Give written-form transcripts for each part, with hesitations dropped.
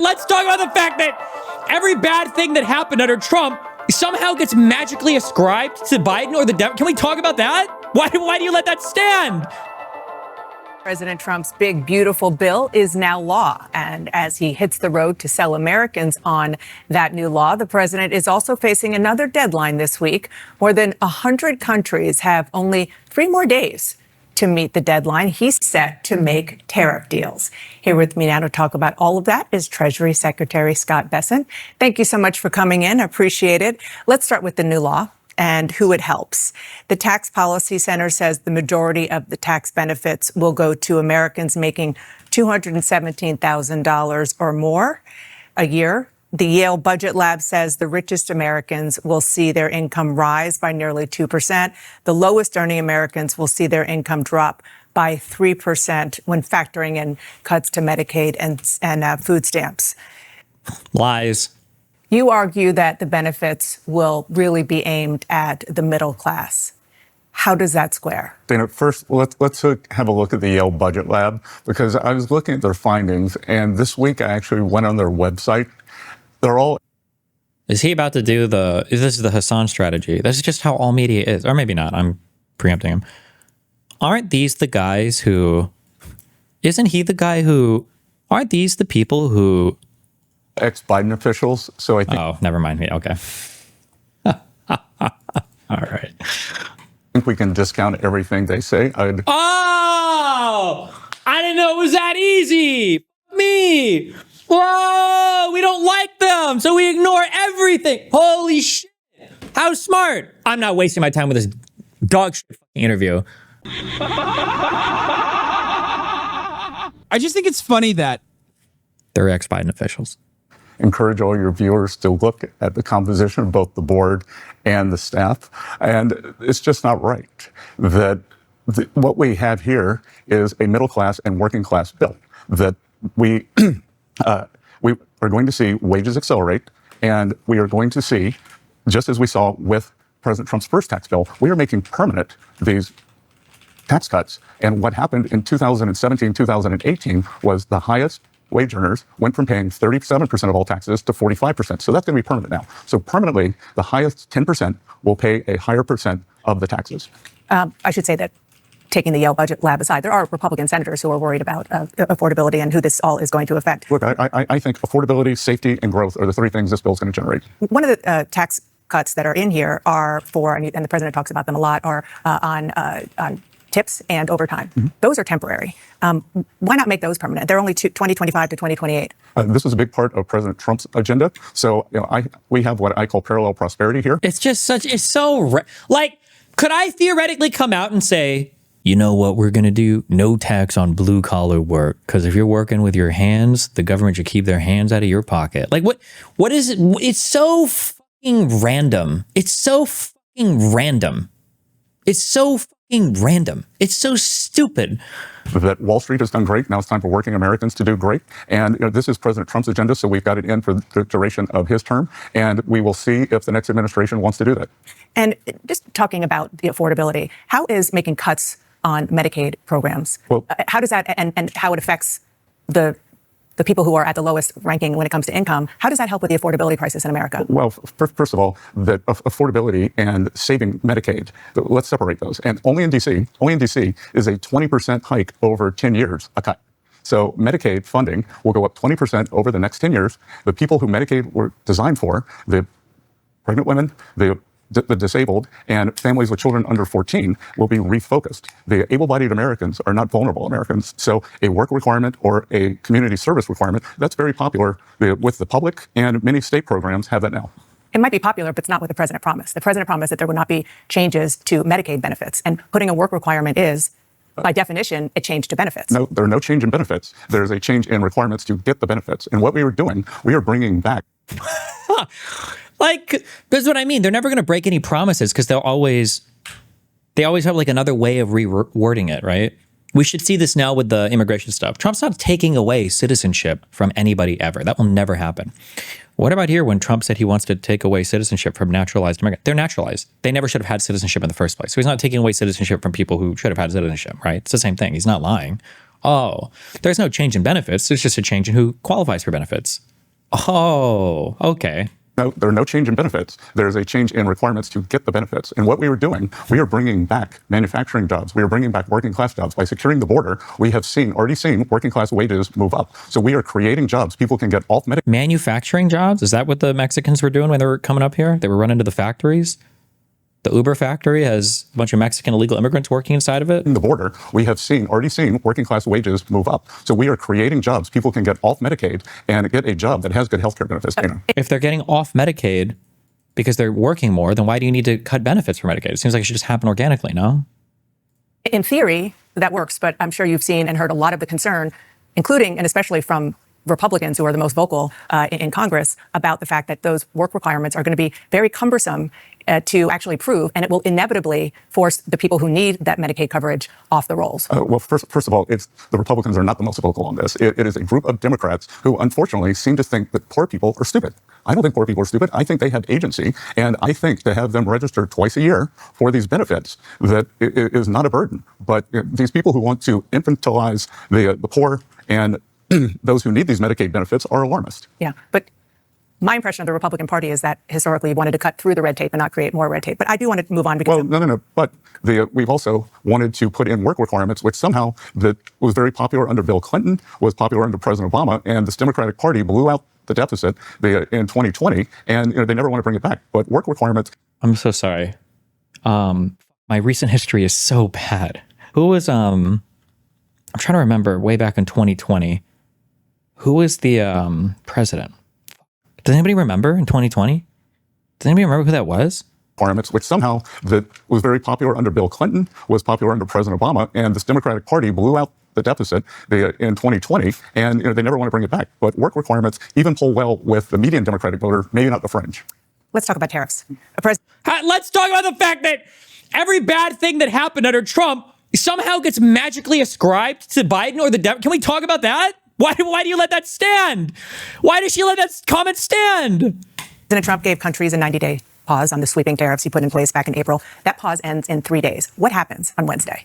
Let's talk about the fact that every bad thing that happened under Trump somehow gets magically ascribed to Biden or the Democrats. Can we talk about that? Why do you let that stand? President Trump's big, beautiful bill is now law. And as he hits the road to sell Americans on that new law, the president is also facing another deadline this week. More than 100 countries have only 3 more days to meet the deadline. He's set to make tariff deals. Here with me now to talk about all of that is Treasury Secretary Scott Bessent. Thank you so much for coming in. I appreciate it. Let's start with the new law and who it helps. The Tax Policy Center says the majority of the tax benefits will go to Americans making $217,000 or more a year. The Yale Budget Lab says the richest Americans will see their income rise by nearly 2%. The lowest earning Americans will see their income drop by 3% when factoring in cuts to Medicaid and food stamps. Lies. You argue that the benefits will really be aimed at the middle class. How does that square? Dana, first, let's have a look at the Yale Budget Lab, because I was looking at their findings, and this week I actually went on their website. They're all... Is he about to do this is the Hassan strategy? This is just how all media is. Or maybe not. I'm preempting him. Aren't these the guys who... Isn't he the guy who... Aren't these the people who... Ex-Biden officials, so I think... Oh, never mind me. Okay. All right. I think we can discount everything they say. Oh! I didn't know it was that easy! Me! Whoa! We don't like them, so we ignore everything! Holy shit! How smart! I'm not wasting my time with this dog shit fucking interview. I just think it's funny that... They're ex-Biden officials. Encourage all your viewers to look at the composition of both the board and the staff. And it's just not right that what we have here is a middle class and working class bill that we are going to see wages accelerate, and we are going to see, just as we saw with President Trump's first tax bill, we are making permanent these tax cuts. And what happened in 2017, 2018 was the highest wage earners went from paying 37% of all taxes to 45%. So that's going to be permanent now. So permanently, the highest 10% will pay a higher percent of the taxes. I should say that, taking the Yale Budget Lab aside, there are Republican senators who are worried about affordability and who this all is going to affect. Look, I think affordability, safety, and growth are the 3 things this bill is going to generate. One of the tax cuts that are in here are for, and the president talks about them a lot, are on tips and overtime. Mm-hmm. Those are temporary. Why not make those permanent? They're only 2025 to 2028. This is a big part of President Trump's agenda. So, we have what I call parallel prosperity here. It's just like, could I theoretically come out and say, you know what we're going to do? No tax on blue collar work. Because if you're working with your hands, the government should keep their hands out of your pocket. Like, what is it? It's so fucking random. It's so fucking random. It's so fucking random. It's so stupid. That Wall Street has done great. Now it's time for working Americans to do great. And this is President Trump's agenda, so we've got it in for the duration of his term. And we will see if the next administration wants to do that. And just talking about the affordability, how is making cuts on Medicaid programs? Well, how does that, and how it affects the people who are at the lowest ranking when it comes to income, how does that help with the affordability crisis in America? Well, first of all, the affordability and saving Medicaid, let's separate those. And only in D.C. is a 20% hike over 10 years, a cut. So Medicaid funding will go up 20% over the next 10 years. The people who Medicaid were designed for, the pregnant women, the disabled, and families with children under 14 will be refocused. The able-bodied Americans are not vulnerable Americans. So a work requirement or a community service requirement, that's very popular with the public, and many state programs have that now. It might be popular, but it's not what the president promised. The president promised that there would not be changes to Medicaid benefits, and putting a work requirement is, by definition, a change to benefits. No, there are no change in benefits. There's a change in requirements to get the benefits. And what we were doing, we are bringing back... Like, this is what I mean. They're never going to break any promises because they always have like another way of rewording it, right? We should see this now with the immigration stuff. Trump's not taking away citizenship from anybody ever. That will never happen. What about here when Trump said he wants to take away citizenship from naturalized Americans? They're naturalized. They never should have had citizenship in the first place. So he's not taking away citizenship from people who should have had citizenship, right? It's the same thing. He's not lying. Oh, there's no change in benefits. There's just a change in who qualifies for benefits. Oh, okay. No, there are no change in benefits. There's a change in requirements to get the benefits. And what we are doing, we are bringing back manufacturing jobs. We are bringing back working class jobs. By securing the border, we have already seen working class wages move up. So we are creating jobs. People can get off Medicaid. Manufacturing jobs? Is that what the Mexicans were doing when they were coming up here? They were running to the factories? The Uber factory has a bunch of Mexican illegal immigrants working inside of it. The border, we have already seen working class wages move up. So we are creating jobs. People can get off Medicaid and get a job that has good healthcare benefits. If they're getting off Medicaid because they're working more, then why do you need to cut benefits for Medicaid? It seems like it should just happen organically, no? In theory, that works, but I'm sure you've seen and heard a lot of the concern, including and especially from Republicans, who are the most vocal in Congress, about the fact that those work requirements are going to be very cumbersome to actually prove, and it will inevitably force the people who need that Medicaid coverage off the rolls. Well, first of all, the Republicans are not the most vocal on this. It is a group of Democrats who, unfortunately, seem to think that poor people are stupid. I don't think poor people are stupid. I think they have agency, and I think to have them register twice a year for these benefits, that it is not a burden. But these people who want to infantilize the poor and those who need these Medicaid benefits are alarmist. Yeah, but my impression of the Republican Party is that historically wanted to cut through the red tape and not create more red tape. But I do want to move on because... Well, no. But we've also wanted to put in work requirements, which somehow that was very popular under Bill Clinton, was popular under President Obama, and this Democratic Party blew out the deficit in 2020, and they never want to bring it back. But work requirements... I'm so sorry. My recent history is so bad. Who was... I'm trying to remember way back in 2020. Who was the president? Does anybody remember in 2020? Does anybody remember who that was? Requirements, which somehow that was very popular under Bill Clinton, was popular under President Obama, and this Democratic Party blew out the deficit in 2020, and they never want to bring it back. But work requirements even pull well with the median Democratic voter, maybe not the fringe. let's talk about tariffs. Let's talk about the fact that every bad thing that happened under Trump somehow gets magically ascribed to Biden or the Democrats. Can we talk about that? Why do you let that stand? Why does she let that comment stand? President Trump gave countries a 90-day pause on the sweeping tariffs he put in place back in April. That pause ends in 3 days. What happens on Wednesday?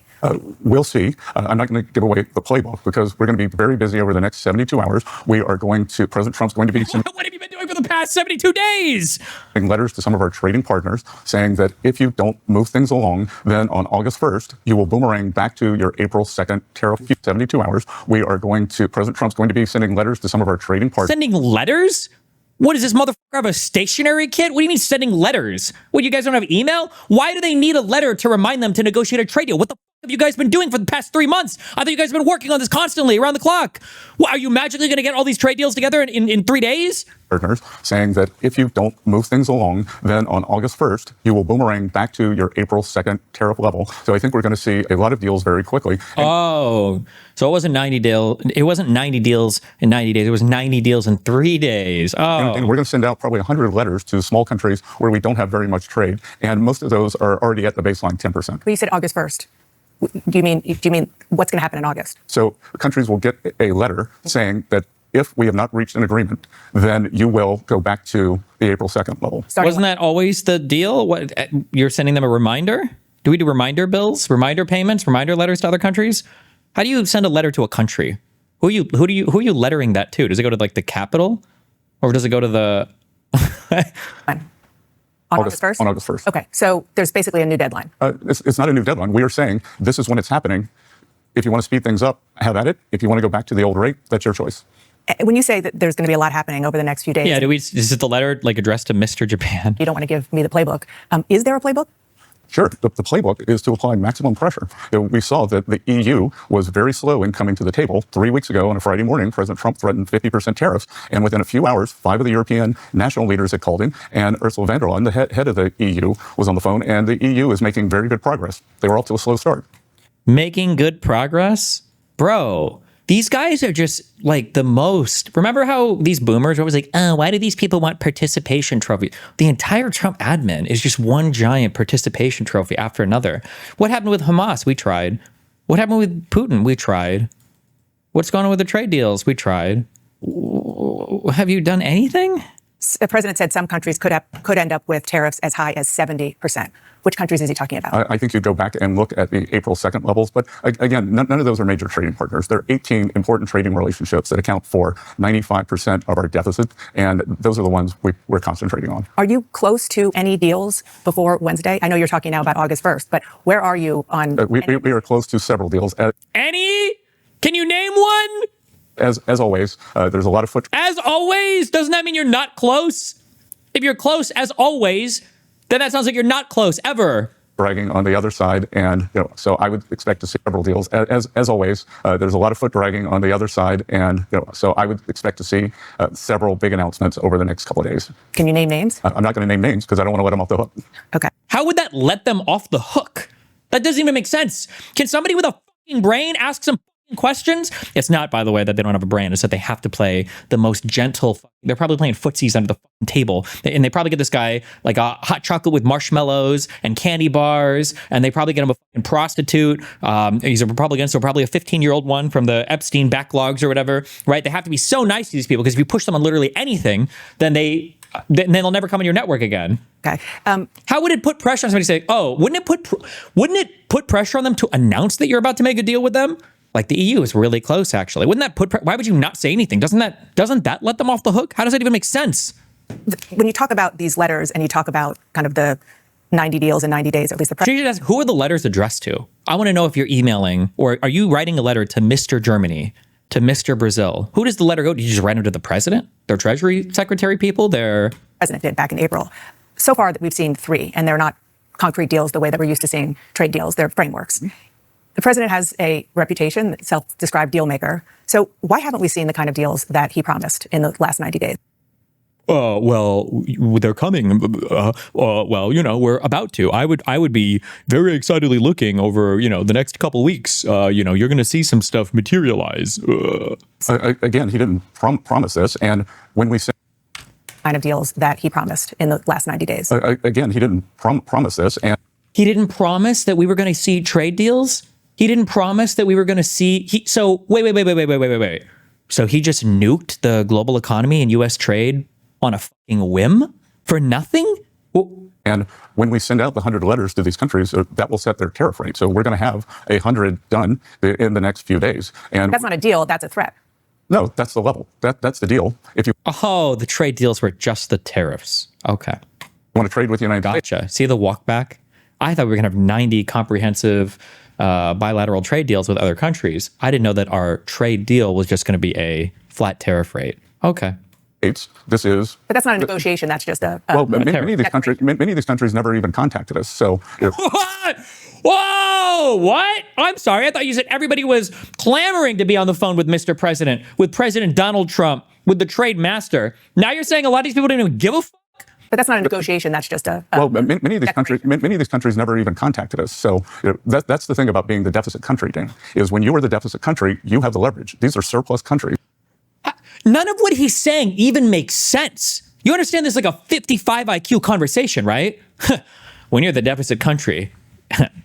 We'll see. I'm not going to give away the playbook because we're going to be very busy over the next 72 hours. President Trump's going to be... What have you been doing for the past 72 days? Letters to some of our trading partners saying that if you don't move things along, then on August 1st, you will boomerang back to your April 2nd tariff. 72 hours. President Trump's going to be sending letters to some of our trading partners. Sending letters? What does this motherfucker have, a stationary kit? What do you mean sending letters? What, you guys don't have email? Why do they need a letter to remind them to negotiate a trade deal? What the have you guys been doing for the past 3 months? I thought you guys have been working on this constantly around the clock. What, are you magically going to get all these trade deals together in 3 days? Partners saying that if you don't move things along, then on August 1st, you will boomerang back to your April 2nd tariff level. So I think we're going to see a lot of deals very quickly. So it wasn't 90 deals in 90 days. It was 90 deals in 3 days. And we're going to send out probably 100 letters to small countries where we don't have very much trade. And most of those are already at the baseline 10%. But you said August 1st. Do you mean what's going to happen in August? So countries will get a letter saying that if we have not reached an agreement, then you will go back to the April 2nd level. Wasn't that always the deal? What, you're sending them a reminder? Do we do reminder bills, reminder payments, reminder letters to other countries? How do you send a letter to a country? Who are you lettering that to? Does it go to like the capital, or does it go to the? On August 1st? On August 1st. Okay, so there's basically a new deadline. It's not a new deadline. We are saying this is when it's happening. If you want to speed things up, have at it. If you want to go back to the old rate, that's your choice. When you say that there's going to be a lot happening over the next few days. Yeah, is it the letter like addressed to Mr. Japan? You don't want to give me the playbook. Is there a playbook? Sure. The playbook is to apply maximum pressure. We saw that the EU was very slow in coming to the table. 3 weeks ago on a Friday morning, President Trump threatened 50% tariffs. And within a few hours, 5 of the European national leaders had called him. And Ursula von der Leyen, the head of the EU, was on the phone. And the EU is making very good progress. They were off to a slow start. Making good progress? Bro, these guys are just like the most. Remember how these boomers were always like, oh, why do these people want participation trophies? The entire Trump admin is just one giant participation trophy after another. What happened with Hamas? We tried. What happened with Putin? We tried. What's going on with the trade deals? We tried. Have you done anything? The president said some countries could end up with tariffs as high as 70%. Which countries is he talking about? I think you go back and look at the April 2nd levels, but again, none of those are major trading partners. There are 18 important trading relationships that account for 95% of our deficit, and those are the ones we're concentrating on. Are you close to any deals before Wednesday? I know you're talking now about August 1st, but where are you on? We are close to several deals. Any? Can you name one? As always, there's a lot of foot. As always? Doesn't that mean you're not close? If you're close as always, then that sounds like you're not close ever. Dragging on the other side, and so I would expect to see several deals. As always, there's a lot of foot dragging on the other side, and so I would expect to see several big announcements over the next couple of days. Can you name names? I'm not going to name names because I don't want to let them off the hook. Okay. How would that let them off the hook? That doesn't even make sense. Can somebody with a fucking brain ask some questions? It's not, by the way, that they don't have a brain. It's that they have to play the most gentle. They're probably playing footsies under the fucking table. And they probably get this guy like a hot chocolate with marshmallows and candy bars. And they probably get him a fucking prostitute. He's a Republican, so probably a 15-year-old one from the Epstein backlogs or whatever, right? They have to be so nice to these people because if you push them on literally anything, then they'll never come on your network again. Okay. How would it put pressure on somebody to say, oh, wouldn't it put pressure on them to announce that you're about to make a deal with them? Like the EU is really close, actually. Wouldn't that why would you not say anything? Doesn't that let them off the hook? How does that even make sense? When you talk about these letters and you talk about kind of the 90 deals in 90 days, at least the president. Who are the letters addressed to? I want to know if you're emailing or are you writing a letter to Mr. Germany, to Mr. Brazil? Who does the letter go to? Did you just write them to the president? Their Treasury secretary people? President did back in April. So far, we've seen 3, and they're not concrete deals the way that we're used to seeing trade deals. They're frameworks. The president has a reputation, self-described deal maker. So why haven't we seen the kind of deals that he promised in the last 90 days? Well, they're coming. Well, we're about to. I would be very excitedly looking over, the next couple weeks. You're going to see some stuff materialize. Again, he didn't promise this. And when we say kind of deals that he promised in the last 90 days. Again, he didn't promise this. And he didn't promise that we were going to see trade deals. He didn't promise that we were going to see. So wait. So he just nuked the global economy and U.S. trade on a fucking whim for nothing? And when we send out the 100 letters to these countries, that will set their tariff rate. So we're going to have 100 done in the next few days. And that's not a deal. That's a threat. No, that's the level. That's the deal. If you the trade deals were just the tariffs. Okay. Want to trade with the United States? Gotcha. See the walk back? I thought we were going to have 90 comprehensive bilateral trade deals with other countries. I didn't know that our trade deal was just going to be a flat tariff rate. Okay. This is, but that's not a negotiation. That's just a many of these countries never even contacted us. So what? Whoa! What? I'm sorry. I thought you said everybody was clamoring to be on the phone with Mr. President, with President Donald Trump, with the trade master. Now you're saying a lot of these people didn't even give a fuck. But that's not a negotiation. That's just a many of these countries never even contacted us. So that's the thing about being the deficit country, Dan, is when you are the deficit country, you have the leverage. These are surplus countries. None of what he's saying even makes sense. You understand this is like a 55 IQ conversation, right? When you're the deficit country,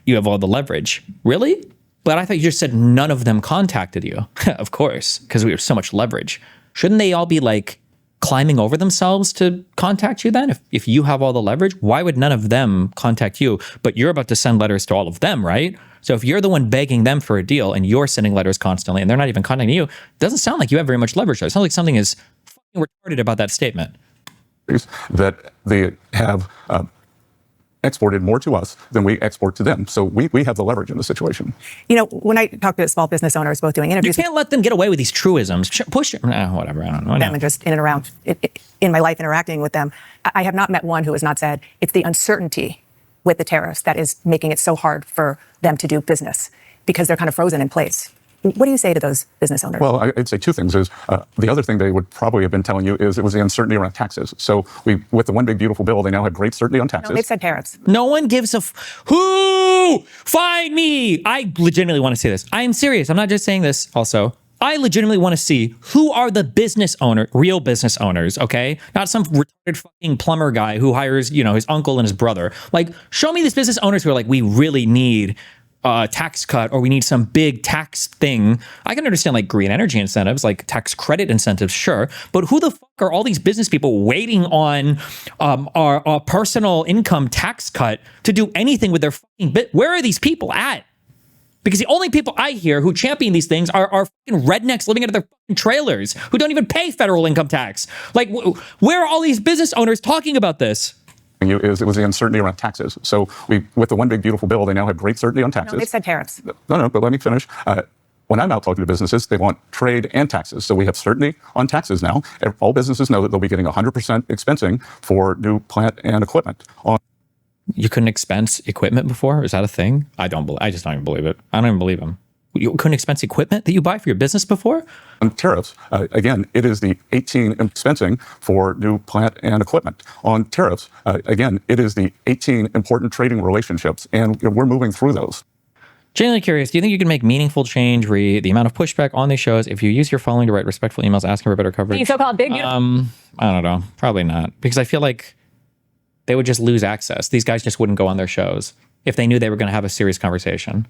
you have all the leverage. Really? But I thought you just said none of them contacted you. Of course, because we have so much leverage. Shouldn't they all be like climbing over themselves to contact you then? If you have all the leverage, why would none of them contact you? But you're about to send letters to all of them, right? So if you're the one begging them for a deal and you're sending letters constantly and they're not even contacting you, it doesn't sound like you have very much leverage. It sounds like something is fucking retarded about that statement. That they have exported more to us than we export to them. So we have the leverage in the situation. When I talk to small business owners, both doing interviews. You can't let them get away with these truisms. Push it. Whatever. I don't know. Them and just in and around in my life interacting with them. I have not met one who has not said it's the uncertainty with the tariffs that is making it so hard for them to do business because they're kind of frozen in place. What do you say to those business owners? Well, I'd say two things. The other thing they would probably have been telling you is it was the uncertainty around taxes. So with the one big beautiful bill, they now have great certainty on taxes. No, they've said tariffs. No one gives who? Find me. I legitimately want to say this. I am serious. I'm not just saying this also. I legitimately want to see who are the real business owners, okay? Not some retarded fucking plumber guy who hires, his uncle and his brother. Like, show me these business owners who are like, we really need tax cut, or we need some big tax thing. I can understand like green energy incentives, like tax credit incentives, sure. But who the fuck are all these business people waiting on our personal income tax cut to do anything with their fucking bit? Where are these people at? Because the only people I hear who champion these things are fucking rednecks living out of their fucking trailers who don't even pay federal income tax. Like, where are all these business owners talking about this? It was the uncertainty around taxes. So with the one big beautiful bill, they now have great certainty on taxes. No, they said tariffs. No, but let me finish. When I'm out talking to businesses, they want trade and taxes. So we have certainty on taxes now. All businesses know that they'll be getting 100% expensing for new plant and equipment. You couldn't expense equipment before? Is that a thing? I just don't even believe it. I don't even believe him. You couldn't expense equipment that you buy for your business before? On tariffs, again, it is the 18 expensing for new plant and equipment. On tariffs, again, it is the 18 important trading relationships, and we're moving through those. Genuinely curious, do you think you can make meaningful change re the amount of pushback on these shows if you use your following to write respectful emails asking for better coverage? So-called big beautiful. I don't know. Probably not. Because I feel like they would just lose access. These guys just wouldn't go on their shows if they knew they were going to have a serious conversation.